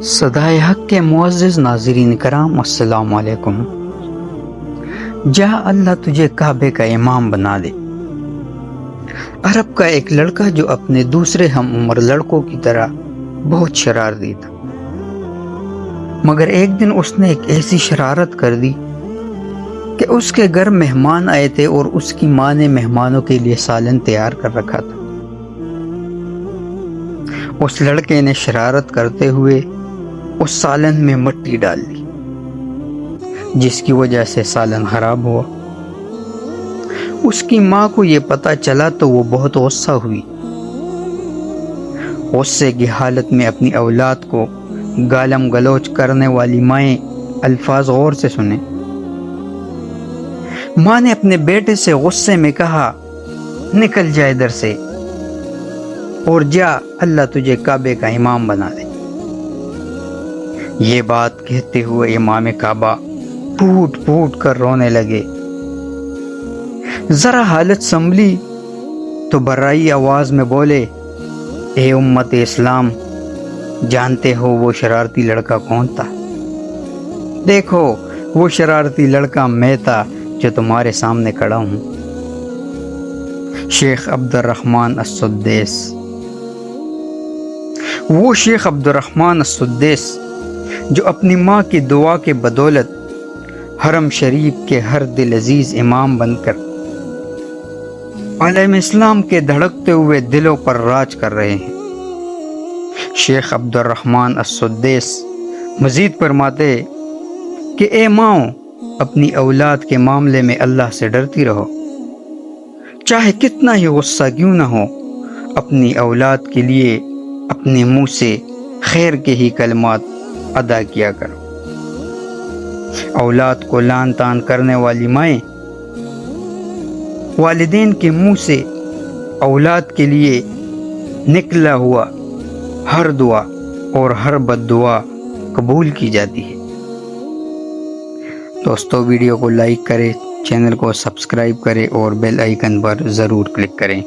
صدائے حق کے معزز ناظرین کرام، السلام علیکم۔ جا اللہ تجھے کعبے کا امام بنا دے۔ عرب کا ایک لڑکا جو اپنے دوسرے ہم عمر لڑکوں کی طرح بہت شرارتی تھا، مگر ایک دن اس نے ایک ایسی شرارت کر دی کہ اس کے گھر مہمان آئے تھے اور اس کی ماں نے مہمانوں کے لیے سالن تیار کر رکھا تھا۔ اس لڑکے نے شرارت کرتے ہوئے اس سالن میں مٹی ڈال دی، جس کی وجہ سے سالن خراب ہوا۔ اس کی ماں کو یہ پتہ چلا تو وہ بہت غصہ ہوئی۔ غصے کی حالت میں اپنی اولاد کو گالم گلوچ کرنے والی مائیں الفاظ غور سے سنیں۔ ماں نے اپنے بیٹے سے غصے میں کہا، نکل جا ادھر سے اور جا اللہ تجھے کعبے کا امام بنا دے۔ یہ بات کہتے ہوئے امام کعبہ پھوٹ پھوٹ کر رونے لگے۔ ذرا حالت سنبھلی تو برائی آواز میں بولے، اے امت اسلام، جانتے ہو وہ شرارتی لڑکا کون تھا؟ دیکھو وہ شرارتی لڑکا میں تھا جو تمہارے سامنے کھڑا ہوں۔ شیخ عبد الرحمن السدیس۔ وہ شیخ عبد الرحمن السدیس جو اپنی ماں کی دعا کے بدولت حرم شریف کے ہر دل عزیز امام بن کر عالم اسلام کے دھڑکتے ہوئے دلوں پر راج کر رہے ہیں۔ شیخ عبد الرحمن السدیس مزید فرماتے کہ اے ماؤں، اپنی اولاد کے معاملے میں اللہ سے ڈرتی رہو، چاہے کتنا ہی غصہ کیوں نہ ہو، اپنی اولاد کے لیے اپنے منہ سے خیر کے ہی کلمات ادا کیا کرو۔ اولاد کو لان تان کرنے والی مائیں والدین کے منہ سے اولاد کے لیے نکلا ہوا ہر دعا اور ہر بد دعا قبول کی جاتی ہے۔ دوستو، ویڈیو کو لائک کریں، چینل کو سبسکرائب کریں اور بیل آئیکن پر ضرور کلک کریں۔